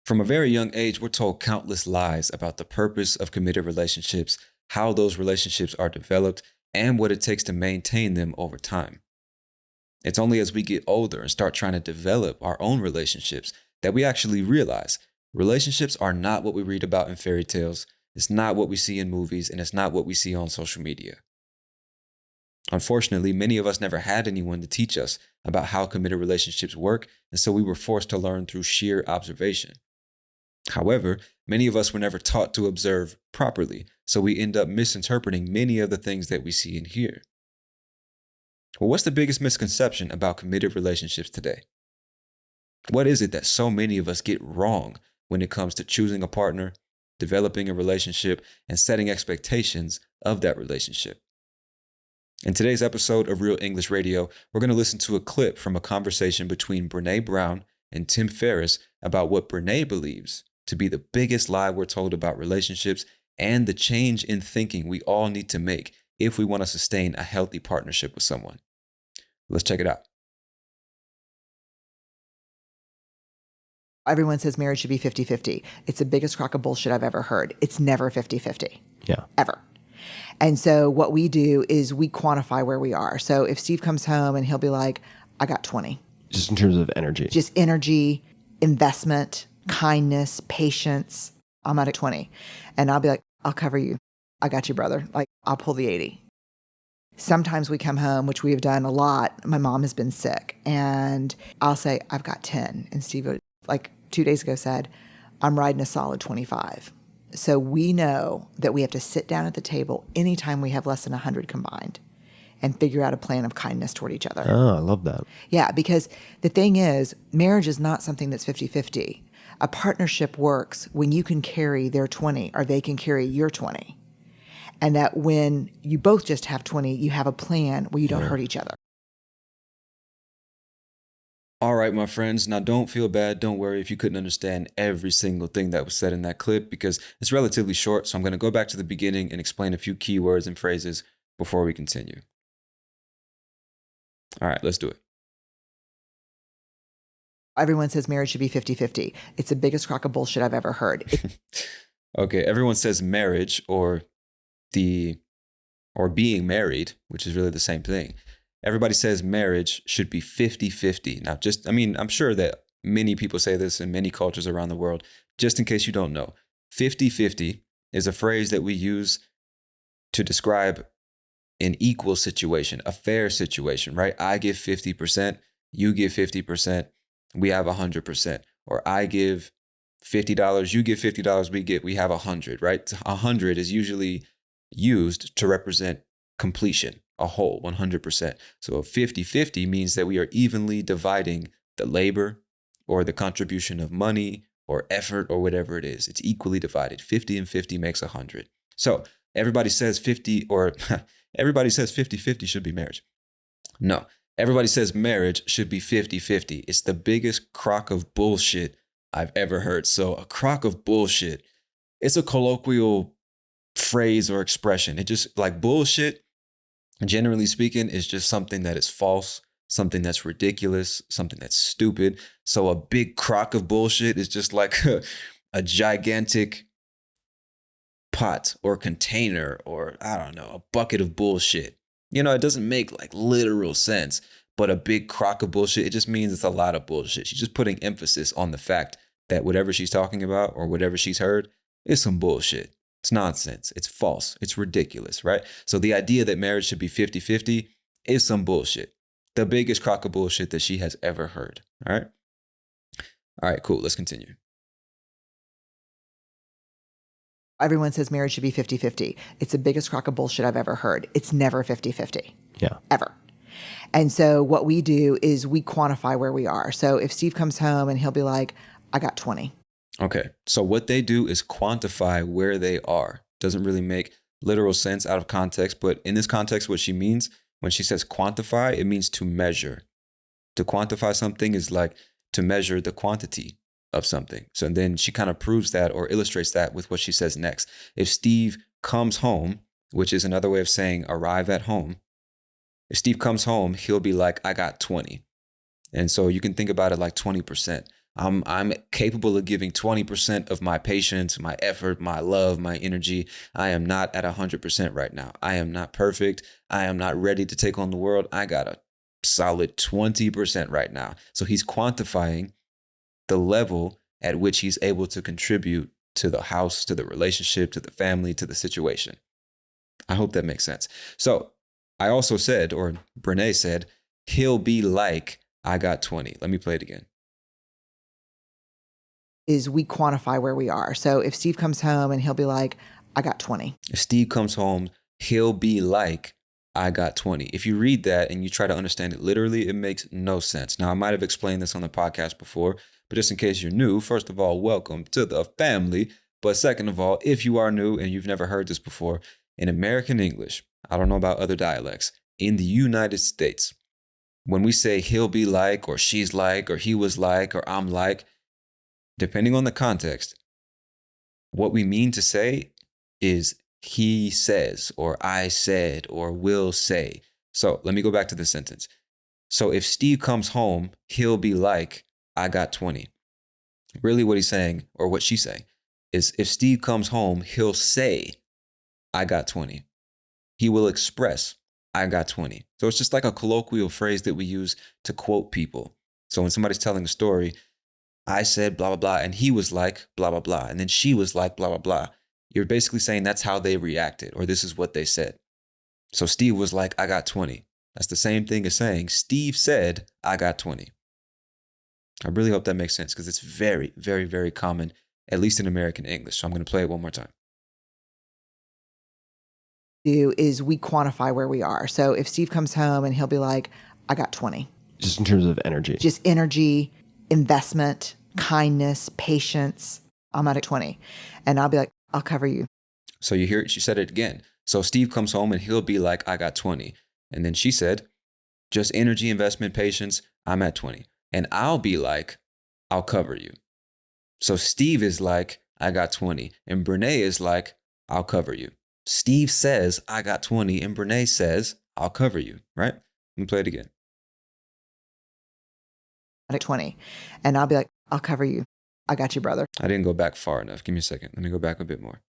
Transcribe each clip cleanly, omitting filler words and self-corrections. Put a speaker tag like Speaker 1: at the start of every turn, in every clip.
Speaker 1: From a very young age, we're told countless lies about the purpose of committed relationships, how those relationships are developed, and what it takes to maintain them over time. It's only as we get older and start trying to develop our own relationships that we actually realize relationships are not what we read about in fairy tales, it's not what we see in movies, and it's not what we see on social media. Unfortunately, many of us never had anyone to teach us about how committed relationships work, and so we were forced to learn through sheer observation. However, many of us were never taught to observe properly, so we end up misinterpreting many of the things that we see and hear. Well, what's the biggest misconception about committed relationships today? What is it that so many of us get wrong when it comes to choosing a partner, developing a relationship, and setting expectations of that relationship? In today's episode of Real English Radio, we're going to listen to a clip from a conversation between Brené Brown and Tim Ferris about what Brené believes to be the biggest lie we're told about relationships and the change in thinking we all need to make if we want to sustain a healthy partnership with someone. Let's check it out.
Speaker 2: Everyone says marriage should be 50-50. It's the biggest crock of bullshit I've ever heard. It's never 50-50.
Speaker 3: Yeah.
Speaker 2: Ever. And so what we do is we quantify where we are. So if Steve comes home and he'll be like, I got 20.
Speaker 3: Just in terms of energy.
Speaker 2: Just energy, investment, kindness, patience. I'm at 20. And I'll be like, I'll cover you. I got you, brother. Like, I'll pull the 80. Sometimes we come home, which we have done a lot. My mom has been sick. And I'll say, I've got 10. And Steve, like 2 days ago, said, I'm riding a solid 25. So we know that we have to sit down at the table anytime we have less than 100 combined and figure out a plan of kindness toward each other.
Speaker 3: Oh, I love that.
Speaker 2: Yeah, because the thing is, marriage is not something that's 50-50. A partnership works when you can carry their 20 or they can carry your 20. And that when you both just have 20, you have a plan where you don't hurt each other.
Speaker 1: All right, my friends. Now, don't feel bad. Don't worry if you couldn't understand every single thing that was said in that clip because it's relatively short. So I'm going to go back to the beginning and explain a few key words and phrases before we continue. All right, let's do it.
Speaker 2: Everyone says marriage should be 50-50. It's the biggest crock of bullshit I've ever heard.
Speaker 1: Okay, everyone says marriage or being married, which is really the same thing. Everybody says marriage should be 50-50. Now, I'm sure that many people say this in many cultures around the world. Just in case you don't know, 50-50 is a phrase that we use to describe an equal situation, a fair situation, right? I give 50%, you give 50%, we have 100%. Or I give $50, you give $50, we have 100, right? 100 is usually used to represent completion, a whole, 100%. So a 50-50 means that we are evenly dividing the labor or the contribution of money or effort or whatever it is. It's equally divided. 50 and 50 makes 100. So everybody says 50 or everybody says 50-50 should be marriage. No, everybody says marriage should be 50-50. It's the biggest crock of bullshit I've ever heard. So a crock of bullshit, it's a colloquial phrase or expression. It just like bullshit, generally speaking, is just something that is false, something that's ridiculous, something that's stupid. So a big crock of bullshit is just like a gigantic pot or container or, I don't know, a bucket of bullshit. You know, it doesn't make like literal sense, but a big crock of bullshit, it just means it's a lot of bullshit. She's just putting emphasis on the fact that whatever she's talking about or whatever she's heard is some bullshit. It's nonsense. It's false. It's ridiculous, right? So the idea that marriage should be 50-50 is some bullshit. The biggest crock of bullshit that she has ever heard, all right? All right, cool. Let's continue.
Speaker 2: Everyone says marriage should be 50-50. It's the biggest crock of bullshit I've ever heard. It's never 50-50.
Speaker 3: Yeah.
Speaker 2: Ever. And so what we do is we quantify where we are. So if Steve comes home and he'll be like, I got 20.
Speaker 1: Okay, so what they do is quantify where they are. Doesn't really make literal sense out of context, but in this context, what she means when she says quantify, it means to measure. To quantify something is like to measure the quantity of something. So then she kind of proves that or illustrates that with what she says next. If Steve comes home, which is another way of saying arrive at home, if Steve comes home, he'll be like, I got 20. And so you can think about it like 20%. I'm capable of giving 20% of my patience, my effort, my love, my energy. I am not at 100% right now. I am not perfect. I am not ready to take on the world. I got a solid 20% right now. So he's quantifying the level at which he's able to contribute to the house, to the relationship, to the family, to the situation. I hope that makes sense. So I also said, or Brené said, he'll be like, I got 20. Let me play it again.
Speaker 2: Is we quantify where we are. So if Steve comes home and he'll be like, I got 20.
Speaker 1: If Steve comes home, he'll be like, I got 20. If you read that and you try to understand it literally, it makes no sense. Now, I might have explained this on the podcast before, but just in case you're new, first of all, welcome to the family. But second of all, if you are new and you've never heard this before, in American English, I don't know about other dialects, in the United States, when we say he'll be like, or she's like, or he was like, or I'm like, depending on the context, what we mean to say is he says, or I said, or will say. So let me go back to the sentence. So if Steve comes home, he'll be like, I got 20. Really what he's saying, or what she's saying, is if Steve comes home, he'll say, I got 20. He will express, I got 20. So it's just like a colloquial phrase that we use to quote people. So when somebody's telling a story, I said blah, blah, blah, and he was like blah, blah, blah, and then she was like blah, blah, blah. You're basically saying that's how they reacted, or this is what they said. So Steve was like, I got 20. That's the same thing as saying Steve said, I got 20. I really hope that makes sense because it's very, very, very common, at least in American English. So I'm going to play it one more time.
Speaker 2: Is we quantify where we are. So if Steve comes home and he'll be like, I got 20.
Speaker 3: Just in terms of energy.
Speaker 2: Just energy, investment, kindness, patience. I'm at 20. And I'll be like, I'll cover you.
Speaker 1: So you hear it, she said it again. So Steve comes home and he'll be like, I got 20. And then she said, just energy, investment, patience, I'm at 20. And I'll be like, I'll cover you. So Steve is like, I got 20. And Brené is like, I'll cover you. Steve says, I got 20. And Brené says, I'll cover you, right? Let me play it again.
Speaker 2: At 20. And I'll be like, I'll cover you. I got you, brother.
Speaker 1: I didn't go back far enough. Give me a second. Let me go back a bit more.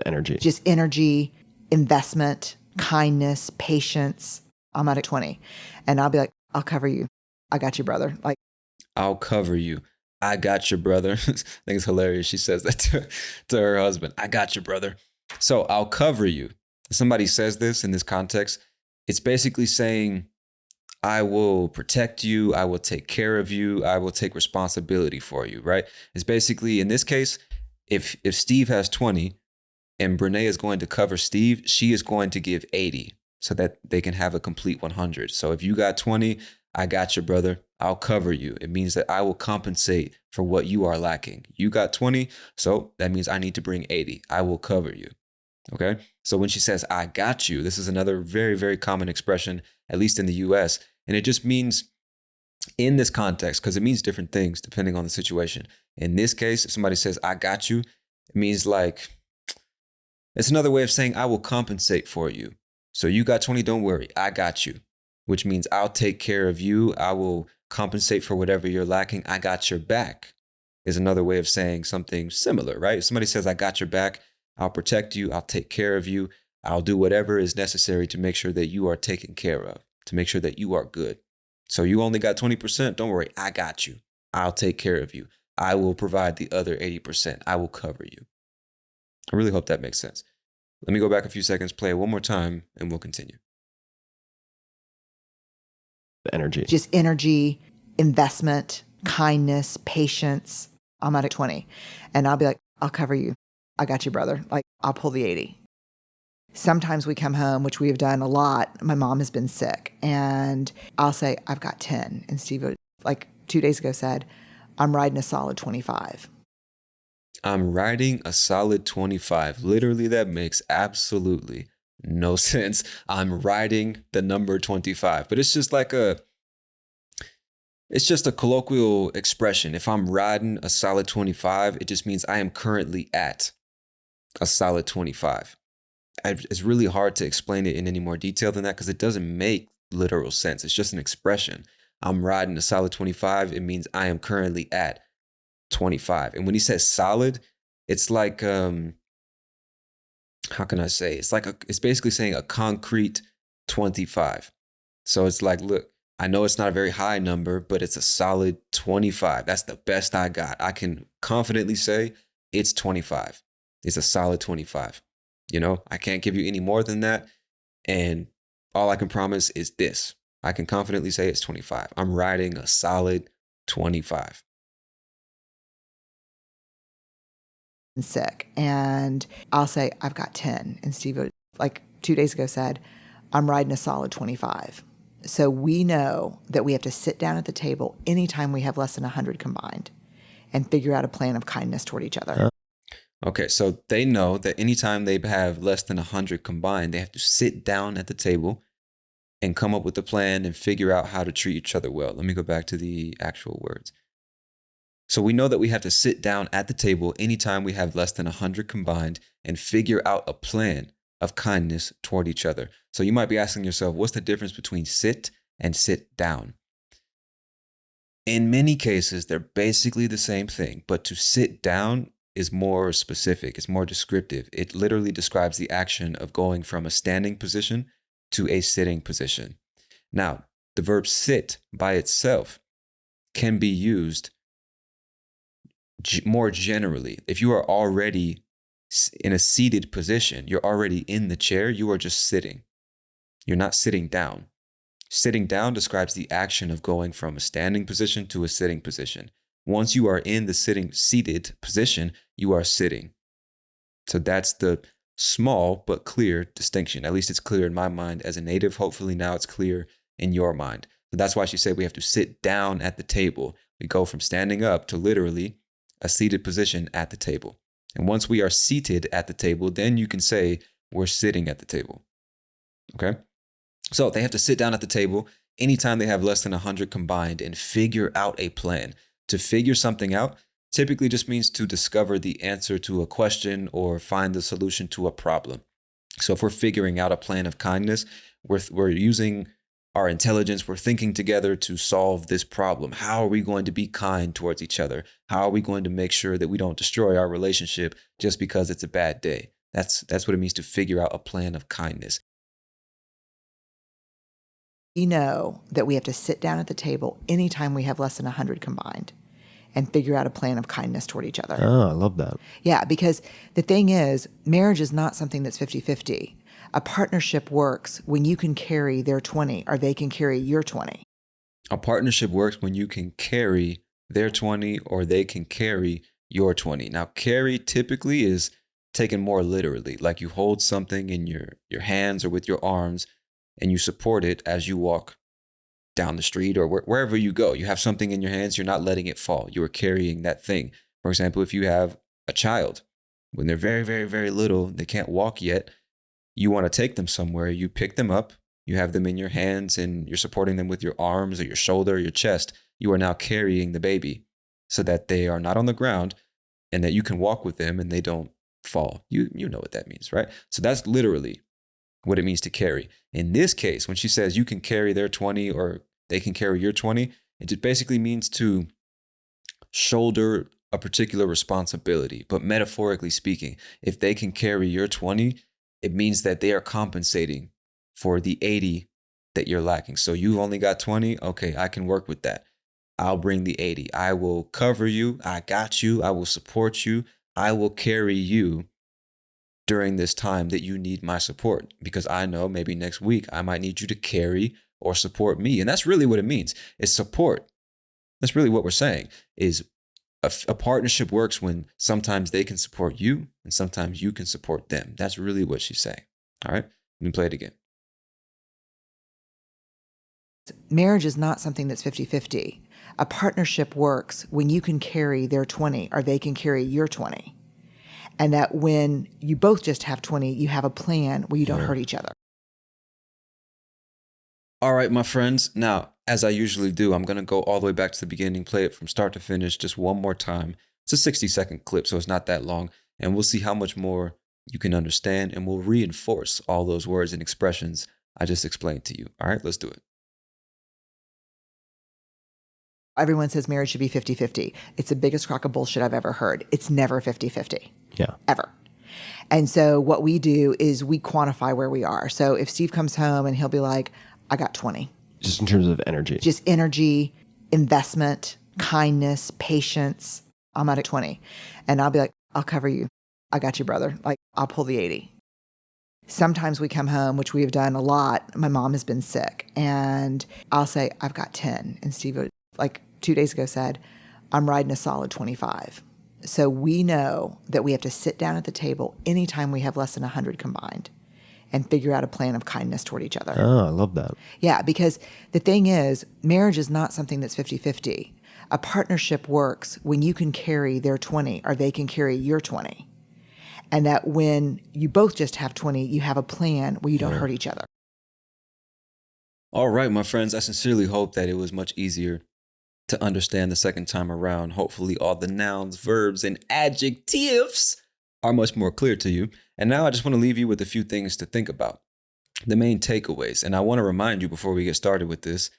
Speaker 3: Energy.
Speaker 2: Just energy, investment, kindness, patience. I'm at 20. And I'll be like, I'll cover you. I got you, brother. Like,
Speaker 1: I'll cover you. I got you, brother. I think it's hilarious. She says that to her husband. I got you, brother. So I'll cover you. If somebody says this in this context, it's basically saying, I will protect you. I will take care of you. I will take responsibility for you, right? It's basically, in this case, if Steve has 20 and Brené is going to cover Steve, she is going to give 80 so that they can have a complete 100. So if you got 20, I got you, brother. I'll cover you. It means that I will compensate for what you are lacking. You got 20, so that means I need to bring 80. I will cover you. Okay? So when she says, I got you, this is another very, very common expression, at least in the US. And it just means in this context, because it means different things depending on the situation. In this case, if somebody says, I got you, it means like, it's another way of saying, I will compensate for you. So you got 20, don't worry, I got you, which means I'll take care of you. I will compensate for whatever you're lacking. I got your back is another way of saying something similar, right? If somebody says, I got your back, I'll protect you. I'll take care of you. I'll do whatever is necessary to make sure that you are taken care of, to make sure that you are good. So you only got 20%. Don't worry. I got you. I'll take care of you. I will provide the other 80%. I will cover you. I really hope that makes sense. Let me go back a few seconds, play it one more time, and we'll continue.
Speaker 3: Energy.
Speaker 2: just energy, investment, kindness, patience. I'm at 20. And I'll be like, I'll cover you. I got you, brother. Like, I'll pull the 80. Sometimes we come home, which we have done a lot. My mom has been sick, and I'll say, I've got 10. And Steve, like 2 days ago, said, I'm riding a solid 25.
Speaker 1: I'm riding a solid 25. Literally, that makes absolutely no sense. I'm riding the number 25, but it's just a colloquial expression. If I'm riding a solid 25, it just means I am currently at a solid 25. It's really hard to explain it in any more detail than that because it doesn't make literal sense. It's just an expression. I'm riding a solid 25, it means I am currently at 25. And when he says solid, it's like, how can I say? It's basically saying a concrete 25. So it's like, look, I know it's not a very high number, but it's a solid 25. That's the best I got. I can confidently say it's 25. It's a solid 25. You know, I can't give you any more than that. And all I can promise is this. I can confidently say it's 25. I'm riding a solid 25.
Speaker 2: Sick. And I'll say, I've got 10. And Steve, like 2 days ago, said, I'm riding a solid 25. So we know that we have to sit down at the table anytime we have less than 100 combined and figure out a plan of kindness toward each other.
Speaker 1: Okay, so they know that anytime they have less than 100 combined, they have to sit down at the table and come up with a plan and figure out how to treat each other well. Let me go back to the actual words. So we know that we have to sit down at the table anytime we have less than 100 combined and figure out a plan of kindness toward each other. So you might be asking yourself, what's the difference between sit and sit down? In many cases, they're basically the same thing, but to sit down is more specific. It's more descriptive. It literally describes the action of going from a standing position to a sitting position. Now, the verb sit by itself can be used more generally. If you are already in a seated position, you're already in the chair, you are just sitting. You're not sitting down. Sitting down describes the action of going from a standing position to a sitting position. Once you are in the seated position, you are sitting. So that's the small but clear distinction. At least it's clear in my mind as a native. Hopefully now it's clear in your mind. So that's why she said we have to sit down at the table. We go from standing up to literally a seated position at the table. And once we are seated at the table, then you can say we're sitting at the table. Okay? So they have to sit down at the table anytime they have less than 100 combined and figure out a plan. To figure something out typically just means to discover the answer to a question or find the solution to a problem. So if we're figuring out a plan of kindness, we're using our intelligence, we're thinking together to solve this problem. How are we going to be kind towards each other? How are we going to make sure that we don't destroy our relationship just because it's a bad day? That's what it means to figure out a plan of kindness.
Speaker 2: We know that we have to sit down at the table anytime we have less than 100 combined and figure out a plan of kindness toward each other.
Speaker 3: Oh, I love that.
Speaker 2: Yeah, because the thing is, marriage is not something that's 50-50. A partnership works when you can carry their 20 or they can carry your 20.
Speaker 1: A partnership works when you can carry their 20 or they can carry your 20. Now, carry typically is taken more literally, like you hold something in your hands or with your arms and you support it as you walk down the street or wherever you go. You have something in your hands, you're not letting it fall. You are carrying that thing. For example, if you have a child, when they're very, very, very little, they can't walk yet, you want to take them somewhere, you pick them up, you have them in your hands and you're supporting them with your arms or your shoulder or your chest. You are now carrying the baby so that they are not on the ground and that you can walk with them and they don't fall. You know what that means, right? So that's literally what it means to carry. In this case, when she says you can carry their 20 or they can carry your 20, it just basically means to shoulder a particular responsibility. But metaphorically speaking, if they can carry your 20, it means that they are compensating for the 80 that you're lacking. So you've only got 20. Okay, I can work with that. I'll bring the 80. I will cover you. I got you. I will support you. I will carry you during this time that you need my support, because I know maybe next week I might need you to carry or support me. And that's really what it means, is support. That's really what we're saying, is a partnership works when sometimes they can support you and sometimes you can support them. That's really what she's saying. All right, let me play it again.
Speaker 2: Marriage is not something that's 50-50. A partnership works when you can carry their 20 or they can carry your 20. And that when you both just have 20, you have a plan where you don't hurt each other.
Speaker 1: All right, my friends. Now, as I usually do, I'm going to go all the way back to the beginning, play it from start to finish just one more time. It's a 60-second clip, so it's not that long. And we'll see how much more you can understand, and we'll reinforce all those words and expressions I just explained to you. All right, let's do it.
Speaker 2: Everyone says marriage should be 50-50. It's the biggest crock of bullshit I've ever heard. It's never 50-50.
Speaker 3: Yeah.
Speaker 2: Ever. And so what we do is we quantify where we are. So if Steve comes home and he'll be like, I got 20.
Speaker 3: Just in terms of energy.
Speaker 2: Just energy, investment, kindness, patience. I'm at 20. And I'll be like, I'll cover you. I got you, brother. Like, I'll pull the 80. Sometimes we come home, which we have done a lot. My mom has been sick. And I'll say, I've got 10. And Steve, like 2 days ago, said, I'm riding a solid 25. So we know that we have to sit down at the table anytime we have less than 100 combined and figure out a plan of kindness toward each other.
Speaker 3: Oh, I love that.
Speaker 2: Yeah, because the thing is, marriage is not something that's 50-50. A partnership works when you can carry their 20 or they can carry your 20. And that when you both just have 20, you have a plan where you don't hurt each other.
Speaker 1: All right, my friends, I sincerely hope that it was much easier to understand the second time around. Hopefully all the nouns, verbs, and adjectives are much more clear to you. And now I just want to leave you with a few things to think about. The main takeaways. And I want to remind you before we get started with this,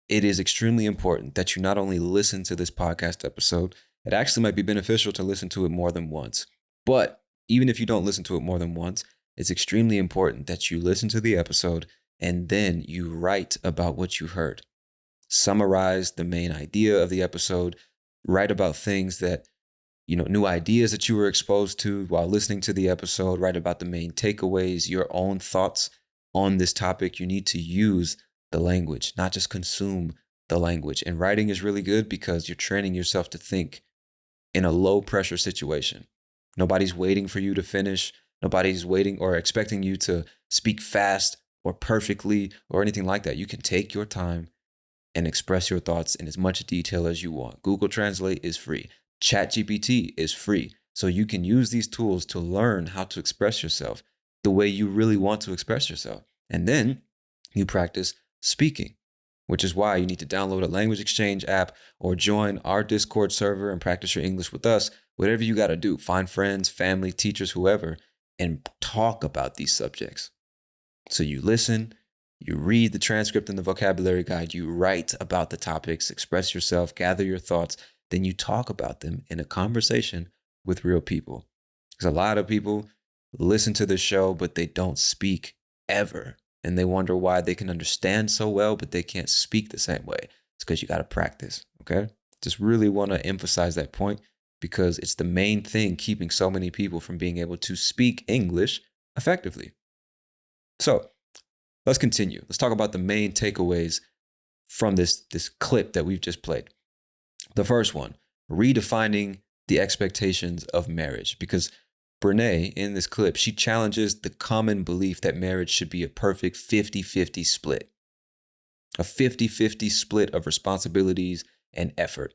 Speaker 1: it is extremely important that you not only listen to this podcast episode, it actually might be beneficial to listen to it more than once. But even if you don't listen to it more than once, it's extremely important that you listen to the episode and then you write about what you heard. Summarize the main idea of the episode, write about things that, new ideas that you were exposed to while listening to the episode, write about the main takeaways, your own thoughts on this topic. You need to use the language, not just consume the language. And writing is really good because you're training yourself to think in a low pressure situation. Nobody's waiting for you to finish. Nobody's waiting or expecting you to speak fast or perfectly or anything like that. You can take your time and express your thoughts in as much detail as you want. Google Translate is free. ChatGPT is free. So you can use these tools to learn how to express yourself the way you really want to express yourself. And then you practice speaking, which is why you need to download a language exchange app or join our Discord server and practice your English with us. Whatever you got to do, find friends, family, teachers, whoever, and talk about these subjects. So you listen, you read the transcript and the vocabulary guide, you write about the topics, express yourself, gather your thoughts, then you talk about them in a conversation with real people. Because a lot of people listen to this show, but they don't speak ever. And they wonder why they can understand so well, but they can't speak the same way. It's because you got to practice, okay? Just really want to emphasize that point because it's the main thing keeping so many people from being able to speak English effectively. So let's continue. Let's talk about the main takeaways from this clip that we've just played. The first one, redefining the expectations of marriage, because Brené, in this clip, she challenges the common belief that marriage should be a perfect 50-50 split. A 50-50 split of responsibilities and effort.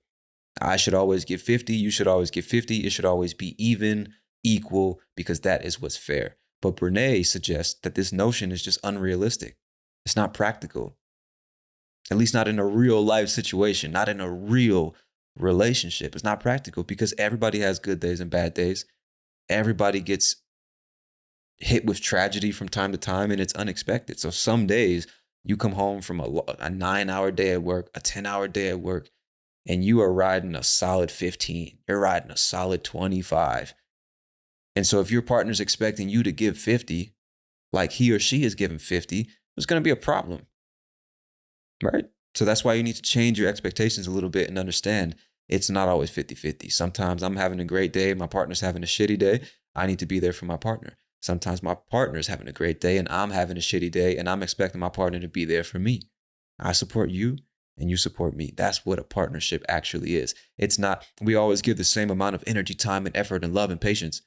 Speaker 1: I should always give 50, you should always give 50. It should always be even, equal, because that is what's fair. But Brené suggests that this notion is just unrealistic. It's not practical. At least not in a real life situation, not in a real relationship. It's not practical because everybody has good days and bad days. Everybody gets hit with tragedy from time to time and it's unexpected. So some days you come home from a 9-hour day at work, a 10-hour day at work, and you are riding a solid 15. You're riding a solid 25. And so if your partner's expecting you to give 50, like he or she is giving 50, there's going to be a problem, right? So that's why you need to change your expectations a little bit and understand it's not always 50-50. Sometimes I'm having a great day, my partner's having a shitty day. I need to be there for my partner. Sometimes my partner's having a great day and I'm having a shitty day and I'm expecting my partner to be there for me. I support you and you support me. That's what a partnership actually is. It's not, we always give the same amount of energy, time, and effort and love and patience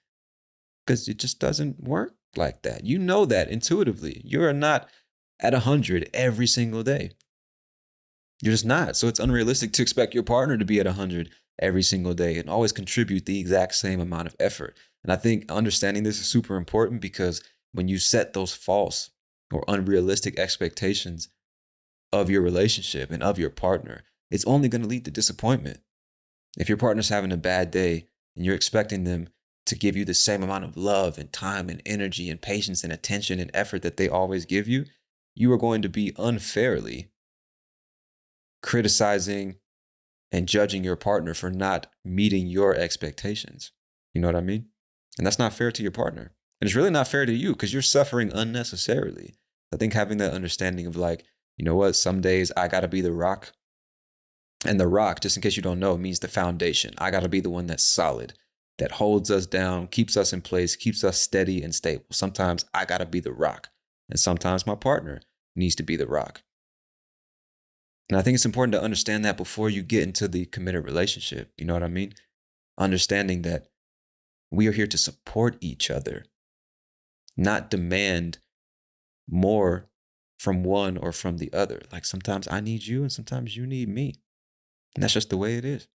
Speaker 1: because it just doesn't work like that. You know that intuitively. You're not at 100 every single day. You're just not. So it's unrealistic to expect your partner to be at 100 every single day and always contribute the exact same amount of effort. And I think understanding this is super important because when you set those false or unrealistic expectations of your relationship and of your partner, it's only going to lead to disappointment. If your partner's having a bad day and you're expecting them to give you the same amount of love and time and energy and patience and attention and effort that they always give you, you are going to be unfairly criticizing, and judging your partner for not meeting your expectations. You know what I mean? And that's not fair to your partner. And it's really not fair to you because you're suffering unnecessarily. I think having that understanding of like, you know what, some days I got to be the rock. And the rock, just in case you don't know, means the foundation. I got to be the one that's solid, that holds us down, keeps us in place, keeps us steady and stable. Sometimes I got to be the rock. And sometimes my partner needs to be the rock. And I think it's important to understand that before you get into the committed relationship. You know what I mean? Understanding that we are here to support each other, not demand more from one or from the other. Like sometimes I need you and sometimes you need me. And that's just the way it is,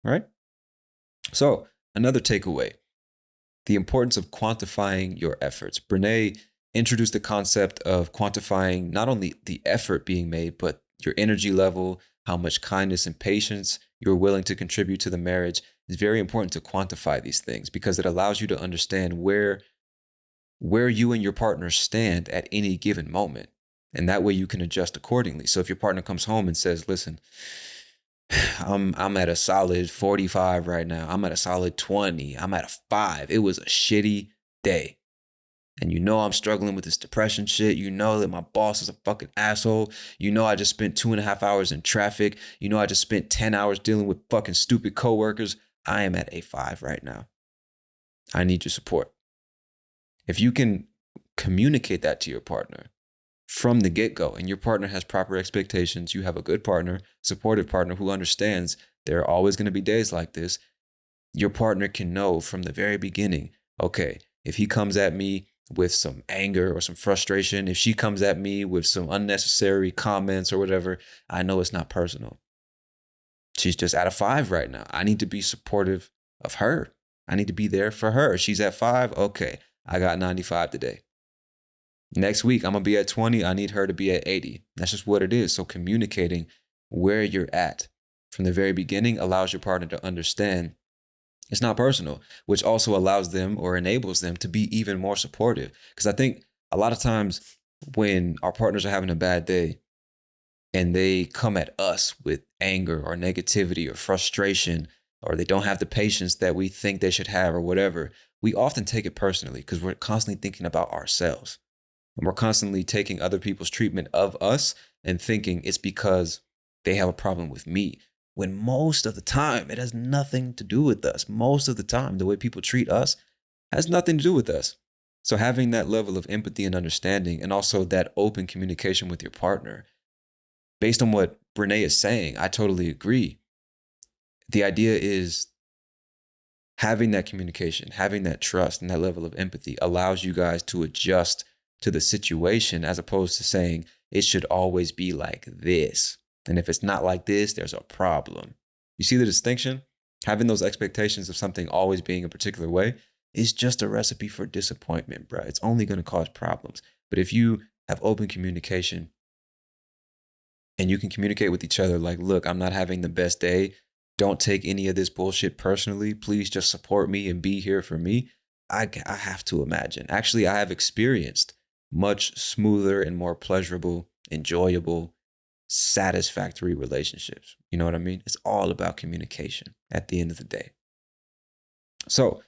Speaker 1: right? So another takeaway, the importance of quantifying your efforts. Brené introduced the concept of quantifying not only the effort being made, but your energy level, how much kindness and patience you're willing to contribute to the marriage. It's very important to quantify these things because it allows you to understand where you and your partner stand at any given moment. And that way you can adjust accordingly. So if your partner comes home and says, listen, I'm at a solid 45 right now. I'm at a solid 20. I'm at a 5. It was a shitty day. And you know I'm struggling with this depression shit. You know that my boss is a fucking asshole. You know I just spent 2.5 hours in traffic. You know I just spent 10 hours dealing with fucking stupid coworkers. I am at a 5 right now. I need your support. If you can communicate that to your partner from the get-go and your partner has proper expectations, you have a good partner, supportive partner who understands there are always going to be days like this, your partner can know from the very beginning, okay, if he comes at me with some anger or some frustration, if she comes at me with some unnecessary comments or whatever, I know it's not personal. She's just at a 5 right now. I need to be supportive of her. I need to be there for her. She's at 5. Okay, I got 95 today. Next week, I'm going to be at 20. I need her to be at 80. That's just what it is. So communicating where you're at from the very beginning allows your partner to understand it's not personal, which also allows them or enables them to be even more supportive. Because I think a lot of times when our partners are having a bad day and they come at us with anger or negativity or frustration, or they don't have the patience that we think they should have or whatever, we often take it personally because we're constantly thinking about ourselves. And we're constantly taking other people's treatment of us and thinking it's because they have a problem with me. When most of the time, it has nothing to do with us. Most of the time, the way people treat us has nothing to do with us. So having that level of empathy and understanding and also that open communication with your partner, based on what Brené is saying, I totally agree. The idea is having that communication, having that trust and that level of empathy allows you guys to adjust to the situation as opposed to saying it should always be like this. And if it's not like this, there's a problem. You see the distinction? Having those expectations of something always being a particular way is just a recipe for disappointment, bro. It's only going to cause problems. But if you have open communication and you can communicate with each other like, look, I'm not having the best day. Don't take any of this bullshit personally. Please just support me and be here for me. I have to imagine. Actually, I have experienced much smoother and more pleasurable, enjoyable, satisfactory relationships. You know what I mean? It's all about communication at the end of the day. So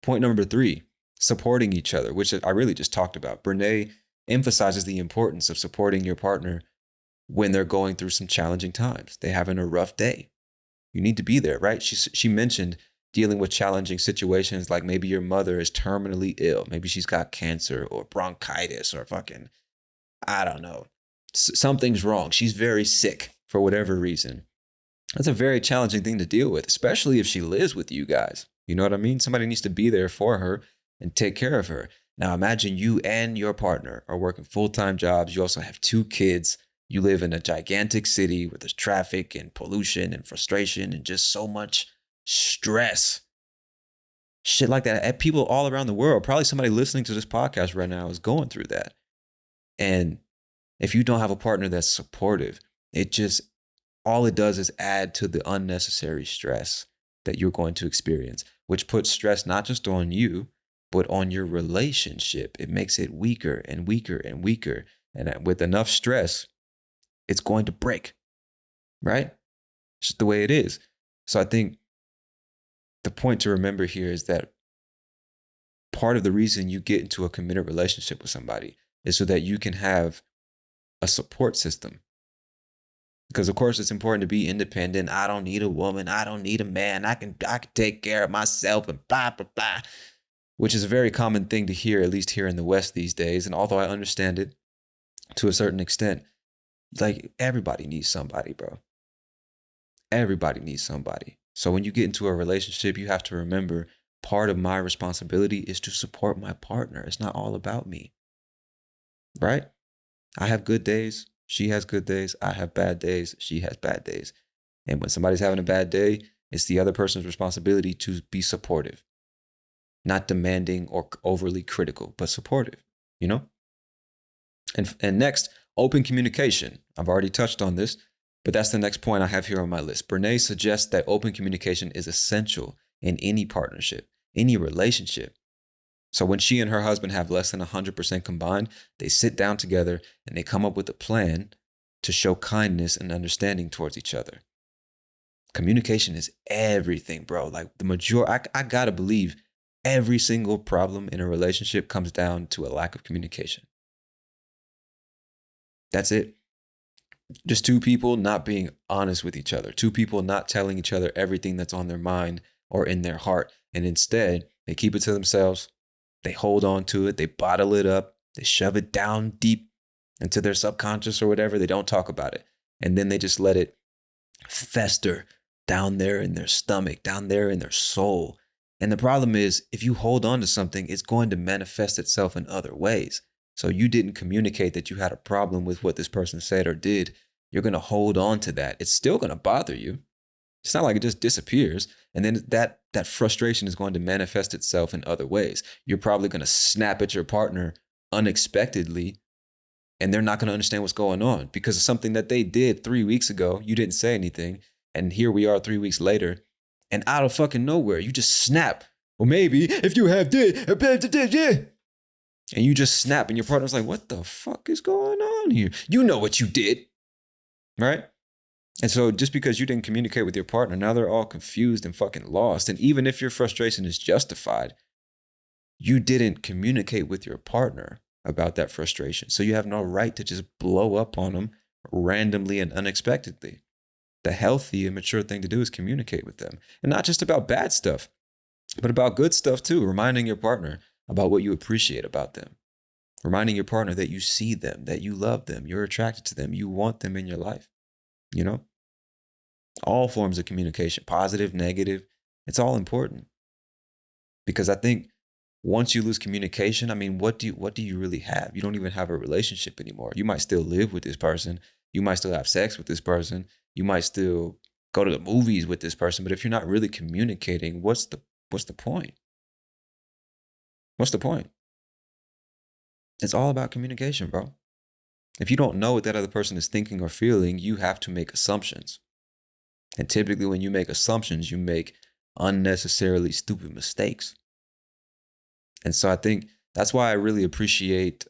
Speaker 1: point number 3, supporting each other, which I really just talked about. Brené emphasizes the importance of supporting your partner when they're going through some challenging times. They're having a rough day. You need to be there, right? She mentioned dealing with challenging situations like maybe your mother is terminally ill. Maybe she's got cancer or bronchitis or fucking, I don't know. Something's wrong. She's very sick for whatever reason. That's a very challenging thing to deal with, especially if she lives with you guys. You know what I mean? Somebody needs to be there for her and take care of her. Now imagine you and your partner are working full-time jobs. You also have 2 kids. You live in a gigantic city where there's traffic and pollution and frustration and just so much stress. Shit like that. And people all around the world, probably somebody listening to this podcast right now is going through that. And if you don't have a partner that's supportive, all it does is add to the unnecessary stress that you're going to experience, which puts stress not just on you, but on your relationship. It makes it weaker and weaker and weaker. And with enough stress, it's going to break, right? It's just the way it is. So I think the point to remember here is that part of the reason you get into a committed relationship with somebody is so that you can have a support system. Because of course it's important to be independent. I don't need a woman. I don't need a man. I can take care of myself and blah, blah, blah, which is a very common thing to hear, at least here in the West these days. And although I understand it to a certain extent, like everybody needs somebody, bro. Everybody needs somebody. So when you get into a relationship, you have to remember part of my responsibility is to support my partner. It's not all about me, right? I have good days. She has good days. I have bad days. She has bad days. And when somebody's having a bad day, it's the other person's responsibility to be supportive, not demanding or overly critical, but supportive, you know? And next, open communication. I've already touched on this, but that's the next point I have here on my list. Brené suggests that open communication is essential in any partnership, any relationship. So when she and her husband have less than 100% combined, they sit down together and they come up with a plan to show kindness and understanding towards each other. Communication is everything, bro. Like the majority, I gotta believe every single problem in a relationship comes down to a lack of communication. That's it. Just two people not being honest with each other, two people not telling each other everything that's on their mind or in their heart. And instead, they keep it to themselves. They hold on to it. They bottle it up. They shove it down deep into their subconscious or whatever. They don't talk about it. And then they just let it fester down there in their stomach, down there in their soul. And the problem is, if you hold on to something, it's going to manifest itself in other ways. So you didn't communicate that you had a problem with what this person said or did. You're going to hold on to that. It's still going to bother you. It's not like it just disappears. And then that frustration is going to manifest itself in other ways. You're probably going to snap at your partner unexpectedly, and they're not going to understand what's going on because of something that they did 3 weeks ago. You didn't say anything. And here we are 3 weeks later, and out of fucking nowhere, you just snap. Well, maybe if you have this, yeah. And you just snap, and your partner's like, what the fuck is going on here? You know what you did, right? And so just because you didn't communicate with your partner, now they're all confused and fucking lost. And even if your frustration is justified, you didn't communicate with your partner about that frustration. So you have no right to just blow up on them randomly and unexpectedly. The healthy and mature thing to do is communicate with them. And not just about bad stuff, but about good stuff too. Reminding your partner about what you appreciate about them. Reminding your partner that you see them, that you love them, you're attracted to them, you want them in your life. You know, all forms of communication, positive, negative, it's all important. Because I think once you lose communication, I mean, what do you really have? You don't even have a relationship anymore. You might still live with this person. You might still have sex with this person. You might still go to the movies with this person. But if you're not really communicating, what's the point? What's the point? It's all about communication, bro. If you don't know what that other person is thinking or feeling, you have to make assumptions. And typically when you make assumptions, you make unnecessarily stupid mistakes. And so I think that's why I really appreciate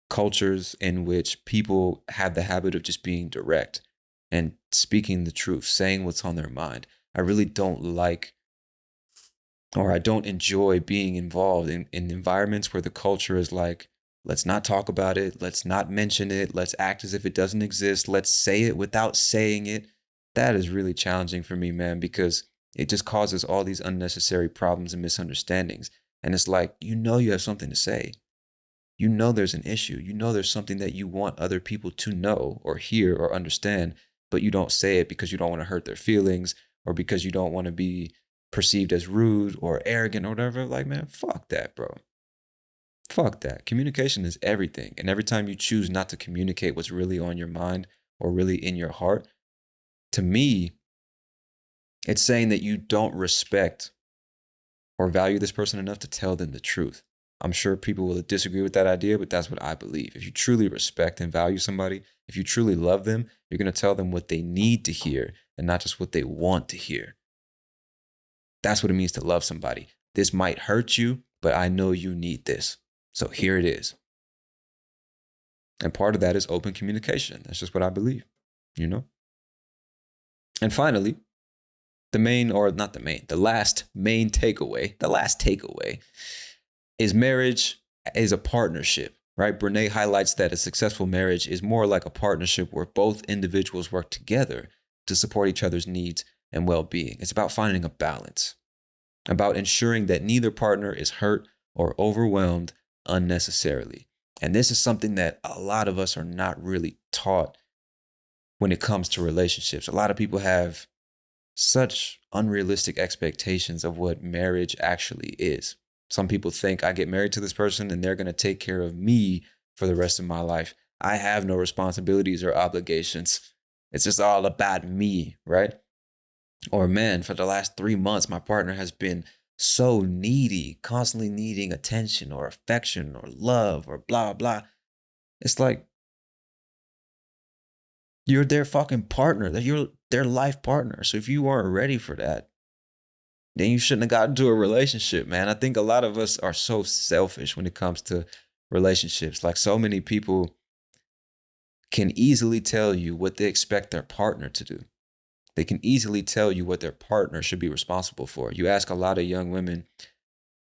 Speaker 1: cultures in which people have the habit of just being direct and speaking the truth, saying what's on their mind. I really don't like, or I don't enjoy being involved in environments where the culture is like, let's not talk about it. Let's not mention it. Let's act as if it doesn't exist. Let's say it without saying it. That is really challenging for me, man, because it just causes all these unnecessary problems and misunderstandings. And it's like, you have something to say. You know there's an issue. You know there's something that you want other people to know or hear or understand, but you don't say it because you don't want to hurt their feelings or because you don't want to be perceived as rude or arrogant or whatever. Like, man, fuck that, bro. Fuck that. Communication is everything. And every time you choose not to communicate what's really on your mind or really in your heart, to me, it's saying that you don't respect or value this person enough to tell them the truth. I'm sure people will disagree with that idea, but that's what I believe. If you truly respect and value somebody, if you truly love them, you're going to tell them what they need to hear and not just what they want to hear. That's what it means to love somebody. This might hurt you, but I know you need this. So here it is. And part of that is open communication. That's just what I believe, you know? And finally, the last takeaway is marriage is a partnership, right? Brené highlights that a successful marriage is more like a partnership where both individuals work together to support each other's needs and well-being. It's about finding a balance, about ensuring that neither partner is hurt or overwhelmed unnecessarily. And this is something that a lot of us are not really taught when it comes to relationships. A lot of people have such unrealistic expectations of what marriage actually is. Some people think I get married to this person and they're going to take care of me for the rest of my life. I have no responsibilities or obligations. It's just all about me, right? Or man, for the last 3 months, my partner has been so needy, constantly needing attention or affection or love or blah, blah. It's like, you're their fucking partner. You're their life partner. So if you weren't ready for that, then you shouldn't have gotten into a relationship, man. I think a lot of us are so selfish when it comes to relationships. Like, so many people can easily tell you what they expect their partner to do. They can easily tell you what their partner should be responsible for. You ask a lot of young women,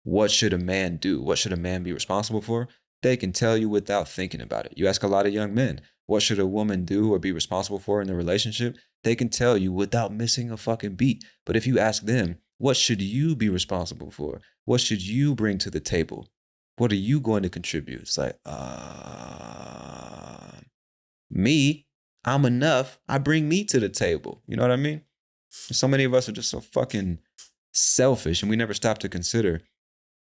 Speaker 1: what should a man do? What should a man be responsible for? They can tell you without thinking about it. You ask a lot of young men, what should a woman do or be responsible for in the relationship? They can tell you without missing a fucking beat. But if you ask them, what should you be responsible for? What should you bring to the table? What are you going to contribute? It's like, me, I'm enough. I bring me to the table. You know what I mean? So many of us are just so fucking selfish, and we never stop to consider,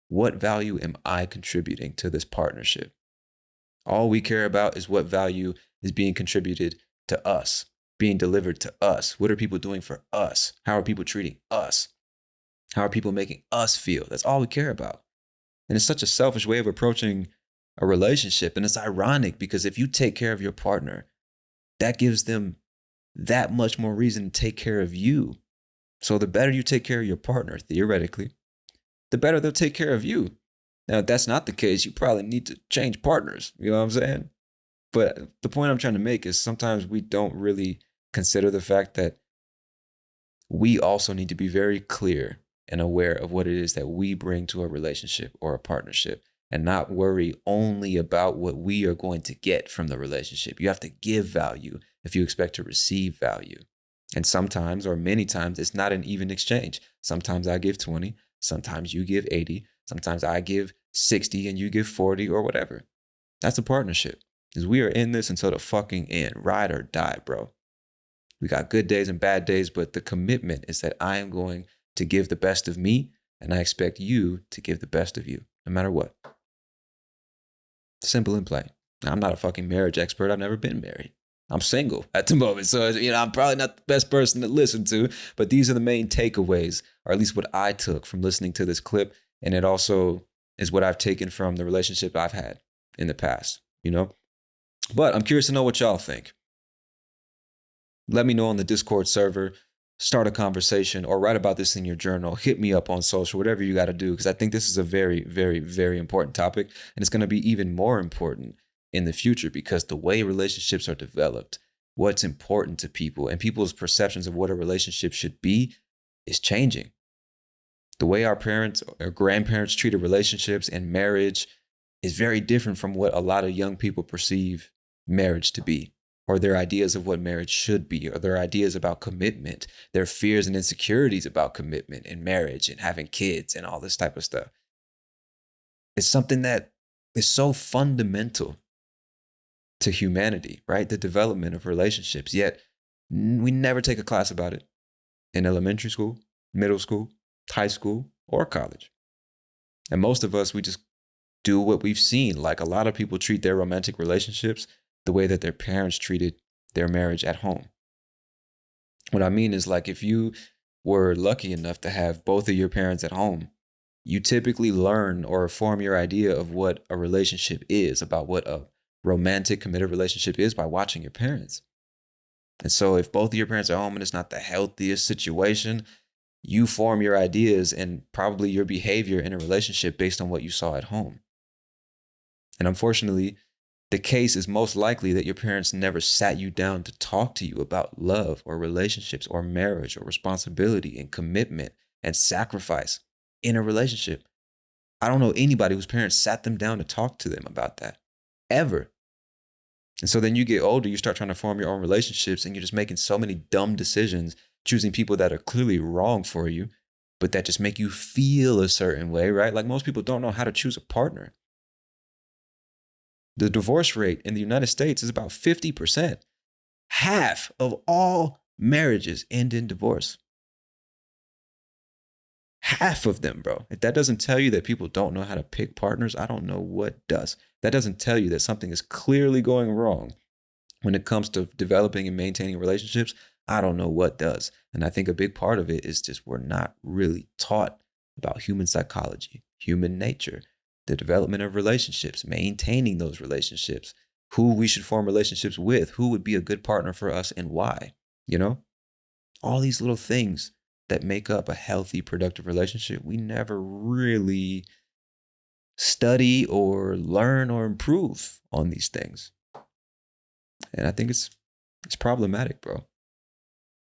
Speaker 1: what value am I contributing to this partnership? All we care about is what value is being contributed to us, being delivered to us. What are people doing for us? How are people treating us? How are people making us feel? That's all we care about. And it's such a selfish way of approaching a relationship. And it's ironic because if you take care of your partner, that gives them that much more reason to take care of you. So the better you take care of your partner, theoretically, the better they'll take care of you. Now, if that's not the case, you probably need to change partners. You know what I'm saying? But the point I'm trying to make is sometimes we don't really consider the fact that we also need to be very clear and aware of what it is that we bring to a relationship or a partnership, and not worry only about what we are going to get from the relationship. You have to give value if you expect to receive value. And sometimes, or many times, it's not an even exchange. Sometimes I give 20, sometimes you give 80, sometimes I give 60 and you give 40 or whatever. That's a partnership. Because we are in this until the fucking end. Ride or die, bro. We got good days and bad days, but the commitment is that I am going to give the best of me, and I expect you to give the best of you, no matter what. Simple and plain. Now, I'm not a fucking marriage expert. I've never been married. I'm single at the moment. So, I'm probably not the best person to listen to, but these are the main takeaways, or at least what I took from listening to this clip. And it also is what I've taken from the relationship I've had in the past, But I'm curious to know what y'all think. Let me know on the Discord server. Start a conversation or write about this in your journal. Hit me up on social, whatever you got to do, because I think this is a very, very, very important topic. And it's going to be even more important in the future because the way relationships are developed, what's important to people, and people's perceptions of what a relationship should be is changing. The way our parents or grandparents treated relationships and marriage is very different from what a lot of young people perceive marriage to be, or their ideas of what marriage should be, or their ideas about commitment, their fears and insecurities about commitment and marriage and having kids and all this type of stuff. It's something that is so fundamental to humanity, right? The development of relationships. Yet we never take a class about it in elementary school, middle school, high school, or college. And most of us, we just do what we've seen. Like a lot of people treat their romantic relationships the way that their parents treated their marriage at home. What I mean is, like, if you were lucky enough to have both of your parents at home, you typically learn or form your idea of what a relationship is, about what a romantic committed relationship is, by watching your parents. And so if both of your parents are home and it's not the healthiest situation, you form your ideas and probably your behavior in a relationship based on what you saw at home. And unfortunately, the case is most likely that your parents never sat you down to talk to you about love or relationships or marriage or responsibility and commitment and sacrifice in a relationship. I don't know anybody whose parents sat them down to talk to them about that, ever. And so then you get older, you start trying to form your own relationships, and you're just making so many dumb decisions, choosing people that are clearly wrong for you, but that just make you feel a certain way, right? Like most people don't know how to choose a partner. The divorce rate in the United States is about 50%. Half of all marriages end in divorce. Half of them, bro. If that doesn't tell you that people don't know how to pick partners, I don't know what does. That doesn't tell you that something is clearly going wrong when it comes to developing and maintaining relationships. I don't know what does. And I think a big part of it is just we're not really taught about human psychology, human nature, the development of relationships, maintaining those relationships, who we should form relationships with, who would be a good partner for us and why, you know? All these little things that make up a healthy, productive relationship, we never really study or learn or improve on these things. And I think it's problematic, bro.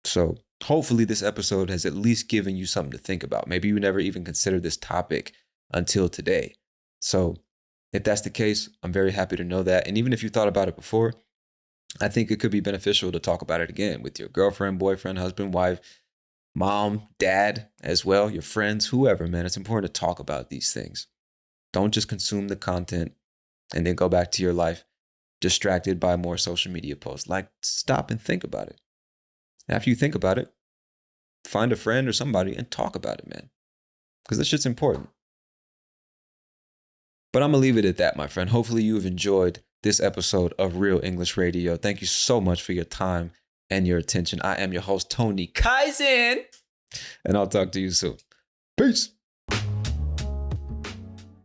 Speaker 1: So hopefully this episode has at least given you something to think about. Maybe you never even considered this topic until today. So if that's the case, I'm very happy to know that. And even if you thought about it before, I think it could be beneficial to talk about it again with your girlfriend, boyfriend, husband, wife, mom, dad as well, your friends, whoever, man. It's important to talk about these things. Don't just consume the content and then go back to your life distracted by more social media posts. Like, stop and think about it. After you think about it, find a friend or somebody and talk about it, man. Because this shit's important. But I'm going to leave it at that, my friend. Hopefully you have enjoyed this episode of Real English Radio. Thank you so much for your time and your attention. I am your host, Tony Kaizen, and I'll talk to you soon. Peace.